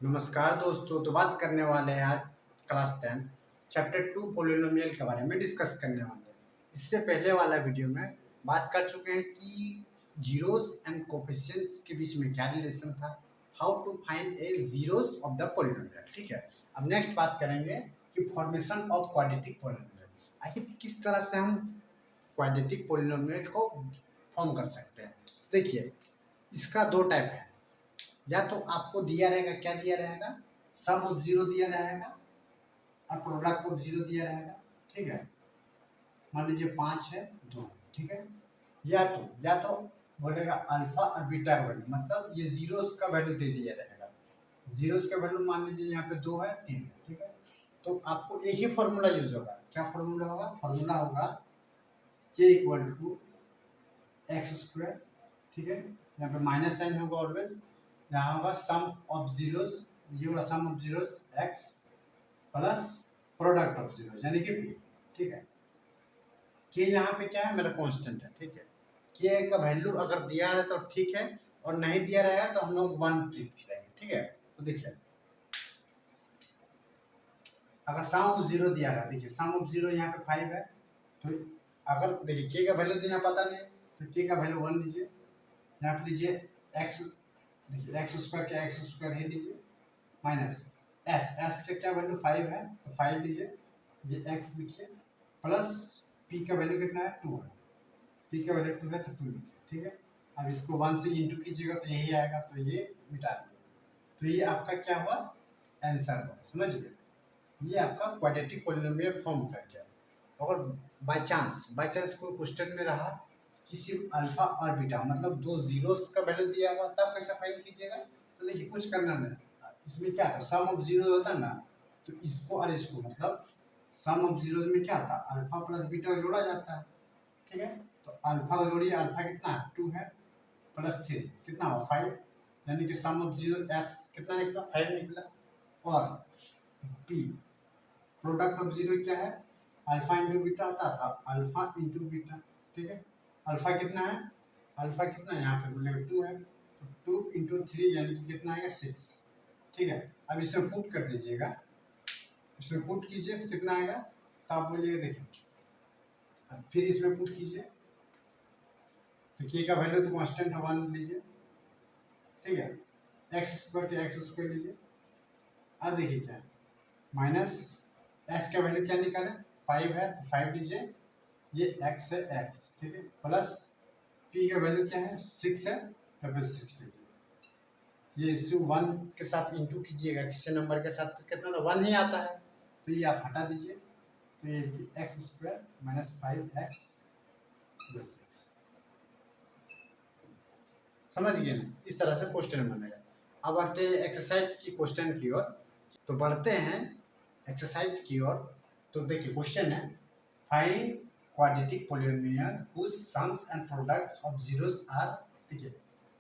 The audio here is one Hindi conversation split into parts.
नमस्कार दोस्तों। तो बात करने वाले हैं आज क्लास 10 चैप्टर 2 पोलिनोमियल के बारे में डिस्कस करने वाले हैं। इससे पहले वाला वीडियो में बात कर चुके हैं कि जीरोस एंड कोफिशिएंट्स के बीच में क्या रिलेशन था, how to find a zeros of the polynomial. ठीक है, अब नेक्स्ट बात करेंगे कि फॉर्मेशन ऑफ क्वाड्रेटिक पोलिनोमियल। आखिर किस तरह से हम क्वाड्रेटिक पोलिनोमियल को फॉर्म कर सकते हैं। देखिए, इसका दो टाइप है। या तो आपको दिया रहेगा, क्या दिया रहेगा, सम ऑफ जीरो दिया रहेगा और प्रोडक्ट ऑफ जीरो दिया रहेगा। ठीक है, मान लीजिए 5 है 2। ठीक है, या तो बोलेगा अल्फा और बीटा का वैल्यू, मतलब ये जीरोस का वैल्यू दे दिया रहेगा। जीरोस का वैल्यू मान लीजिए यहाँ पे 2 है 3 है। ठीक है, तो आपको एक ही फॉर्मूला यूज होगा। क्या फॉर्मूला होगा? फॉर्मूला होगा k equal to X square. ठीक है, यहाँ पे माइनस साइन होगा ऑलवेज। यहाँ होगा सम ऑफ जीरोस, ये वाला sum of zeros x plus product of zeros यानी कि p। ठीक है, k यहाँ पे क्या है, मेरा कांस्टेंट है। ठीक है, k का वैल्यू अगर दिया है तो ठीक है, और नहीं दिया रहेगा तो हम लोग 1 ट्रीट करेंगे। ठीक है, तो देखिए अगर सम ऑफ जीरो दिया रहा, देखिए सम ऑफ जीरो यहाँ पे 5 है, तो अगर देखिए k का वैल्यू तो यहाँ पता नहीं, तो k का वैल्यू 1 लीजिए। यहाँ पे लीजिए x, देखिए एक्स स्क्वायर क्या, एक्स स्क्वायर ही लीजिए माइनस एस का क्या वैल्यू 5 है, तो 5 लीजिए। ये x लिखिए प्लस p का वैल्यू कितना है 2 है, p का वैल्यू 2 है तो 2 लिखिए। ठीक है, अब इसको 1 से इंटू कीजिएगा तो यही आएगा, तो ये मिटा दीजिए। तो ये आपका क्या हुआ, आंसर हुआ। समझ गए, ये आपका क्वाड्रेटिक पोलिनोमियल फॉर्म कर गया। और बाय चांस कोई क्वेश्चन में रहा कि सिर्फ अल्फा और बीटा, मतलब दो जीरोस का वैल्यू दिया हुआ, तब कैसे फाइंड कीजिएगा। तो देखिए कुछ करना नहीं, इसमें क्या था, सम ऑफ जीरो होता ना, तो इसको और इसको, मतलब सम ऑफ जीरो में क्या था, अल्फा प्लस बीटा जोड़ा जाता है। ठीक है, तो अल्फा जोड़िए, अल्फा कितना है 2 है, प्लस 3 कितना हुआ 5, यानी कि सम ऑफ जीरो एस कितना निकला 5 निकला। और पी प्रोडक्ट ऑफ जीरो क्या है, अल्फा इंटू बीटा होता था, अल्फा इंटू बीटा। ठीक है, अल्फा कितना है, अल्फा कितना यहाँ पे बोलेगा 2 है, तो 2 इंटू 3 यानी कि कितना आएगा 6। ठीक है, अब इसमें पुट कर दीजिएगा, इसमें पुट कीजिए तो कितना आएगा, तो आप बोलिएगा देखिए, अब फिर इसमें पुट कीजिए तो k का वैल्यू तो कांस्टेंट है 1 लीजिए। ठीक है, एक्स स्क्वायर के एक्स स्क्वायर लीजिए। अब देखिए क्या माइनस s का वैल्यू क्या निकाले 5 है, तो 5 लीजिए, ये x है x। ठीक है, प्लस p का वैल्यू क्या है 6 है, तो फिर 6 लीजिए। ये इसे 1 के साथ इंटू कीजिएगा, किसी नंबर के साथ तो कितना था 1 ही आता है, तो ये आप हटा दीजिए, तो ये x square minus 5x plus 6। समझ गए ना, इस तरह से क्वेश्चन बनेगा। अब आते हैं एक्सरसाइज की क्वेश्चन की ओर। तो बढ़ते हैं एक्सरसाइज की ओर। तो देखिए क्वेश्चन है, find quadratic polynomial whose sums and products of zeros are. देखिए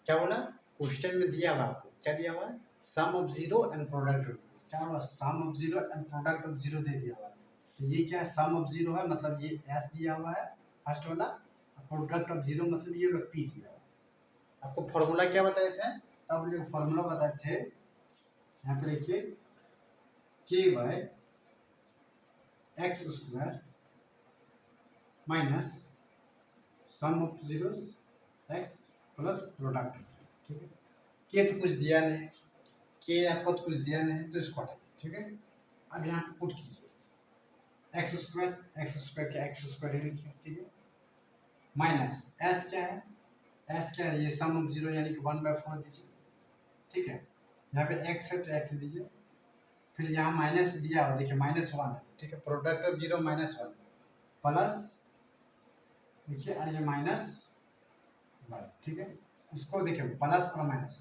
क्या बोला, क्वेश्चन में दिया हुआ आपको क्या दिया हुआ है, sum of zero and product of, क्या हुआ sum of zero and product of zero दे दिया हुआ है। तो ये क्या है, सम ऑफ जीरो है, मतलब ये एस दिया हुआ है फर्स्ट वाला, प्रोडक्ट ऑफ जीरो मतलब ये पी दिया हुआ है। आपको फॉर्मूला क्या बताए थे, अब जो फॉर्मूला बताए थे यहाँ पे लिखिए, K by X square minus sum of zeros X plus product. ठीक है, के तो कुछ दिया नहीं, के आपको तो कुछ दिया नहीं, तो इसको हटाइए। ठीक है, अब यहाँ पे पुट कीजिए एक्स स्क्वायर के एक्स स्क्वायर ही लिखिए। ठीक है, माइनस एस क्या है, एस क्या है, ये सम ऑफ जीरो यानी कि 1/4 दीजिए। ठीक है, यहाँ पे एक्स है तो एक्स दीजिए, फिर यहाँ माइनस दिया हो, देखिए -1 है। ठीक है, प्रोडक्ट ऑफ जीरो -1 प्लस देखिए, और ये -1। ठीक है, इसको देखिए प्लस और माइनस,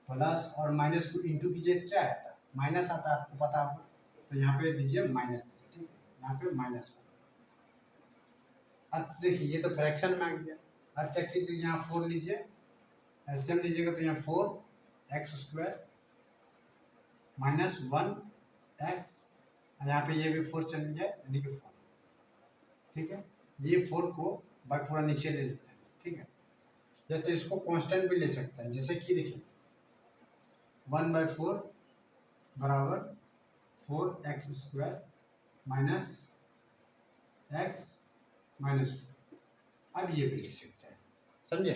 प्लस और माइनस को इंटू कीजिए तो क्या आता है, माइनस आता है, आपको पता होगा, तो यहाँ पे दीजिए माइनस दीजिए। ठीक है, यहाँ पे -1। अब देखिए ये तो फ्रैक्शन में आ गया। अब क्या कीजिए, यहाँ 4 लीजिए, एलसीएम लीजिएगा तो यहाँ 4 एक्स स्क्वायर -1 एक्स, यहाँ पे ये भी 4 चल जाए यानी कि 4। ठीक है, ये 4 को बाय पूरा नीचे ले लेते हैं। ठीक है, या तो इसको कांस्टेंट भी ले सकते हैं, जैसे कि देखिए 1/4 बराबर 4x² माइनस x माइनस 2। अब ये भी लिख सकते हैं, समझे।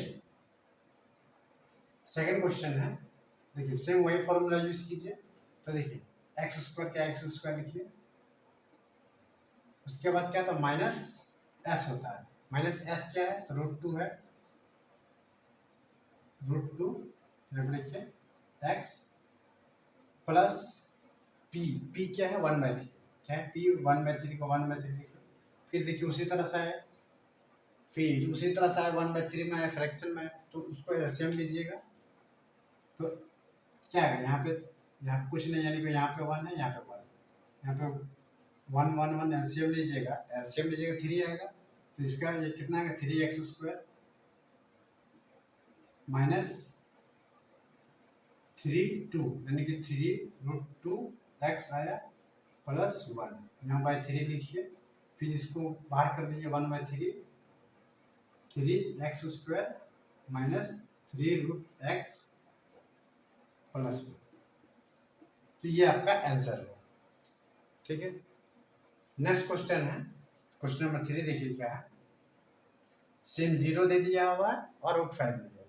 सेकंड क्वेश्चन है, देखिए सेम वही फॉर्मूला यूज कीजिए। तो देखिए x² क्या x² लिखिए, उसके बाद क्या था माइनस s होता है। माइनस s क्या है तो √2 है, √2 लिखिए x प्लस p क्या है 1/3, क्या है p 1/3 को 1/3 लिखिए। फिर देखिए उसी तरह से है, फिर उसी तरह से है 1/3 में है फ्रैक्शन में, तो उसको एलसीएम लीजिएगा। तो क्या है यहाँ पे कुछ नहीं, यानी कि यहाँ पे 1 है, यहाँ पे 1, यहाँ पे 1 1 1 एलसीएम लीजिएगा, 3 आएगा। तो इसका ये कितना आएगा 3x² माइनस 3 2, यानी कि 3√2x आया प्लस 1, यहाँ बाई 3 लीजिए। फिर इसको बाहर कर दीजिए 1/3, 3x² माइनस 3√x प्लस 1। तो ये आपका आंसर है, ठीक है। नेक्स्ट क्वेश्चन है, क्वेश्चन नंबर 3 देखिए क्या है। सेम 0 दे दिया हुआ है और √5 दे दिया।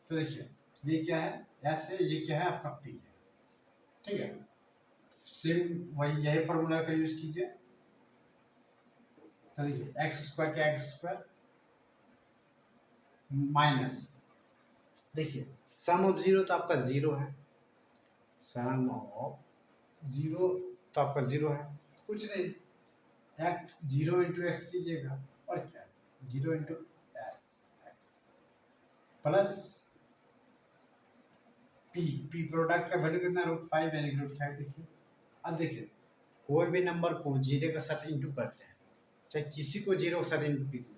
तो देखिए ये क्या है s है, ये क्या है आपका p है, ठीक है। सेम वही यही फॉर्मूला का यूज कीजिए। तो देखिए x² क्या x² माइनस, देखिए सम ऑफ 0 तो आपका 0 है, सम ऑफ 0 तो आपका 0 है, कुछ नहीं x 0 × x कीजिएगा और क्या 0 × s प्लस p प्रोडक्ट का वैल्यू कितना √5, यानी √5 देखिए। अब देखिए कोई भी नंबर को 0 के साथ इंटू करते हैं, चाहे किसी को 0 के साथ इंटू कीजिए,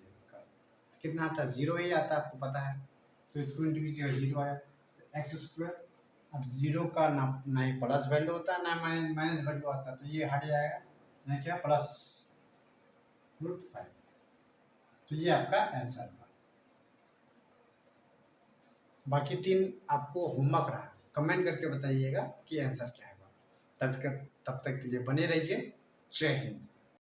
कितना आता है 0 ही आता है, आपको पता है। तो इसको इंटू कीजिएगा 0 आया, तो x²। अब 0 का ना ही प्लस वैल्यू होता है ना माइनस वैल्यू आता है, तो ये हट जाएगा, नहीं क्या प्लस √5। तो ये आपका आंसर था। बाकी 3 आपको होमवर्क रहा, कमेंट करके बताइएगा कि आंसर क्या है। तब तक के लिए बने रहिए। जय हिंद।